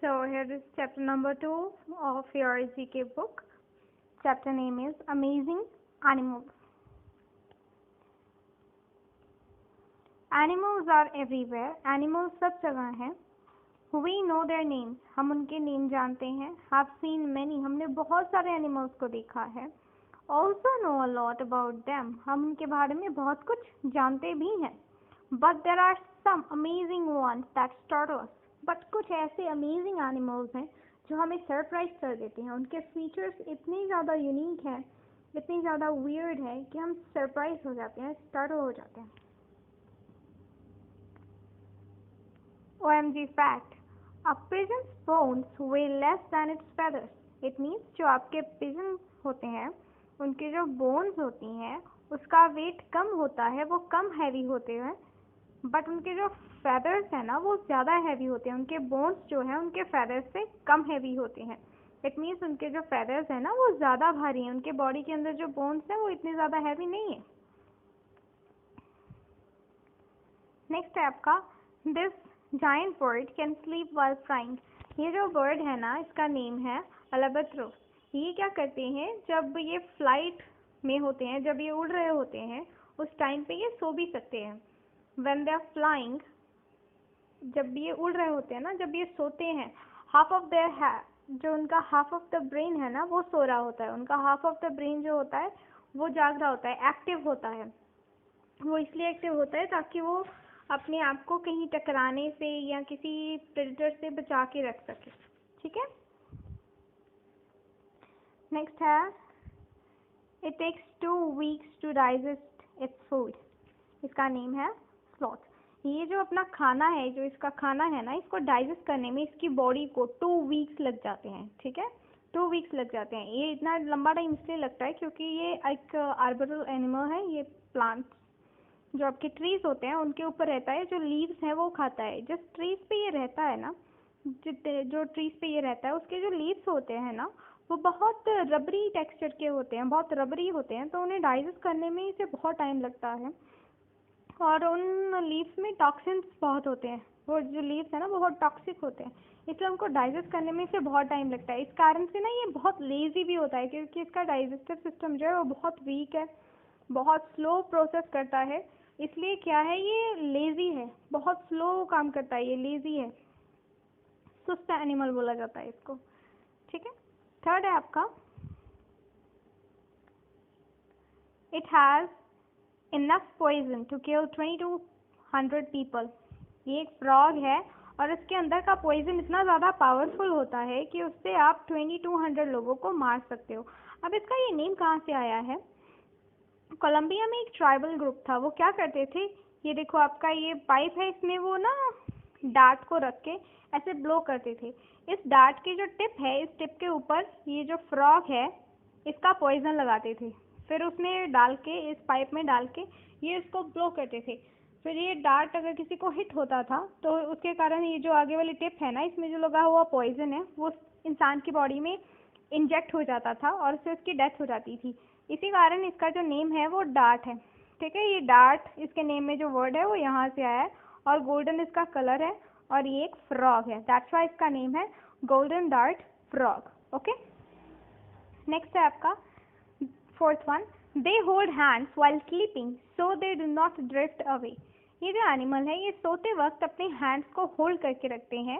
So here is chapter number 2 of your GK book. Chapter name is Amazing Animals. Animals are everywhere. Animals सब जगह हैं. We know their names. हम उनके name जानते हैं. Have seen many. हमने बहुत सारे animals को देखा है. Also know a lot about them. हम उनके बारे में बहुत कुछ जानते भी हैं. But there are some amazing ones that startle us. But कुछ ऐसे amazing animals हैं जो हमें सरप्राइज कर देते हैं. उनके फीचर्स इतने ज़्यादा यूनिक हैं, इतनी ज़्यादा वियर्ड है कि हम सरप्राइज हो जाते हैं, स्टार्टल हो जाते हैं. OMG fact. A pigeon's bones weigh less than its feathers. It means जो आपके pigeon होते हैं, उनके जो bones होती हैं, उसका weight कम होता है, वो कम heavy होते हैं, but उनके जो feathers हैं ना, वो ज़्यादा heavy होते हैं. उनके bones जो हैं, उनके feathers से कम heavy होते हैं. It means उनके जो feathers हैं ना, वो ज़्यादा भारी हैं. उनके body के अंदर जो bones हैं, वो इतने ज़्यादा heavy नहीं है. Next है आपका this giant bird can sleep while flying. ये जो bird है ना, इसका नेम है अल्बाट्रोस. ये क्या करते हैं, जब ये फ्लाइट में होते हैं, जब ये उड़ रहे होते हैं, उस टाइम पे ये सो भी सकते हैं. When they are flying, जब ये उड़ रहे होते हैं ना, जब ये सोते हैं, half of their जो उनका half of the brain है ना, वो सो रहा होता है. उनका half of the brain जो होता है, वो जाग रहा होता है, एक्टिव होता है. वो इसलिए एक्टिव होता है ताकि वो अपने आप को कहीं टकराने से या किसी प्रेडेटर से बचा के रख सके. ठीक है. नेक्स्ट है it takes 2 weeks to digest its food. इसका नेम है स्लॉथ. ये जो अपना खाना है, जो इसका खाना है ना, इसको डाइजेस्ट करने में इसकी बॉडी को 2 weeks लग जाते हैं. ठीक है, 2 weeks लग जाते हैं. ये इतना लंबा टाइम इसलिए लगता है क्योंकि ये एक आर्बोरल एनिमल है. ये प्लांट्स जो आपके ट्रीज होते हैं उनके ऊपर रहता है. जो लीव्स हैं वो खाता है. जिस ट्रीज पे ये रहता है ना, जो ट्रीज पे ये रहता है, उसके जो लीव्स होते हैं ना, वो बहुत रबरी टेक्सचर के होते हैं, बहुत रबरी होते हैं. तो उन्हें डाइजेस्ट करने में इसे बहुत टाइम लगता है. और उन लीव्स में टॉक्सिन्स बहुत होते हैं. वो जो लीव्स है ना, वो बहुत टॉक्सिक होते हैं, इसलिए उनको डाइजेस्ट करने में इसे बहुत टाइम लगता है. इस कारण से ना ये बहुत लेजी भी होता है क्योंकि इसका डाइजेस्टिव सिस्टम जो है वो बहुत वीक है, बहुत स्लो प्रोसेस करता है. इसलिए क्या है, ये लेजी है, बहुत स्लो काम करता है, ये लेजी है, सुस्त एनिमल बोला जाता है इसको. ठीक है. थर्ड है आपका it has enough poison to kill 2200 people. ये एक फ्रॉग है और इसके अंदर का पॉइजन इतना ज़्यादा पावरफुल होता है कि उससे आप 2200 लोगों को मार सकते हो. अब इसका ये नेम कहाँ से आया है? कोलंबिया में एक ट्राइबल ग्रुप था. वो क्या करते थे, ये देखो आपका ये पाइप है, इसमें वो ना डार्ट को रख के ऐसे ब्लो करते थे. इस डार्ट की जो टिप है, इस टिप के ऊपर ये जो फ्रॉग है, इसका पॉइजन लगाते थे. फिर उसमें डाल के, इस पाइप में डाल के ये इसको ब्लो करते थे. फिर ये डार्ट अगर किसी को हिट होता था तो उसके कारण ये जो आगे वाली टिप है ना, इसमें जो लगा हुआ पॉइजन है, वो इंसान की बॉडी में इंजेक्ट हो जाता था और उससे उसकी डेथ हो जाती थी. इसी कारण इसका जो नेम है वो डार्ट है. ठीक है. ये डार्ट, इसके नेम में जो वर्ड है वो यहाँ से आया है और गोल्डन इसका कलर है और ये एक फ्रॉग है. दैट्स व्हाई इसका नेम है golden dart frog. Okay. Next है आपका fourth one. They hold hands while sleeping so they do not drift away. ये जो एनिमल है, ये सोते वक्त अपने हैंड्स को होल्ड करके रखते हैं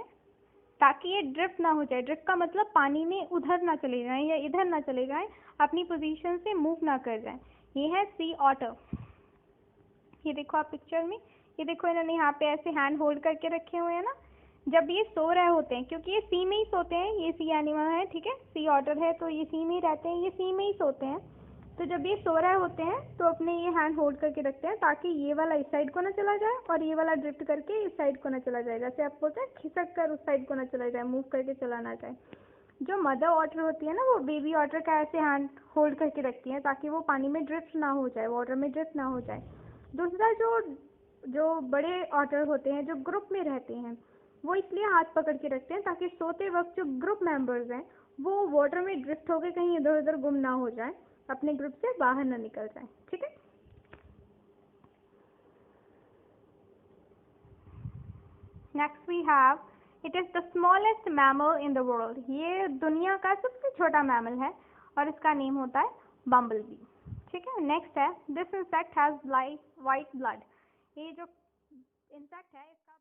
ताकि ये ड्रिफ्ट ना हो जाए. ड्रिफ्ट का मतलब पानी में उधर ना चले जाएं या इधर ना चले जाएं, अपनी पोजीशन से मूव ना कर जाएं. ये है सी ऑटर. ये देखो आप पिक्चर में, ये देखो इन्होंने यहाँ पे ऐसे हैंड होल्ड करके रखे हुए हैं ना. जब ये सो रहे होते हैं, क्योंकि ये सी में ही सोते हैं, ये सी एनिमल है. ठीक है. सी ऑटर है तो ये सी में ही रहते हैं, ये सी में ही सोते हैं. तो जब ये सो रहे होते हैं तो अपने ये हैंड होल्ड करके रखते हैं ताकि ये वाला इस साइड को ना चला जाए और ये वाला ड्रिफ्ट करके इस साइड को ना चला जाए. जैसे आप बोलते हैं खिसक कर उस साइड को ना चला जाए, मूव करके चला ना जाए. जो मदर ऑटर होती है ना, वो बेबी ऑटर का ऐसे हैंड होल्ड करके रखती है ताकि वो पानी में ड्रिफ्ट ना हो जाए, वाटर में ड्रिफ्ट ना हो जाए. दूसरा, जो बड़े ऑटर होते हैं जो ग्रुप में रहते हैं, वो इसलिए हाथ पकड़ के रखते हैं ताकि सोते वक्त जो ग्रुप मेंबर्स हैं वो वाटर में ड्रिफ्ट होकर कहीं इधर उधर गुम ना हो जाए, अपने ग्रुप से बाहर ना निकल जाए. ठीक है. Next we have it is the smallest mammal in the world. ये दुनिया का सबसे छोटा मैमल है और इसका नेम होता है बम्बल बी। ठीक है, नेक्स्ट है, this insect has white blood. ये जो इंसेक्ट है इसका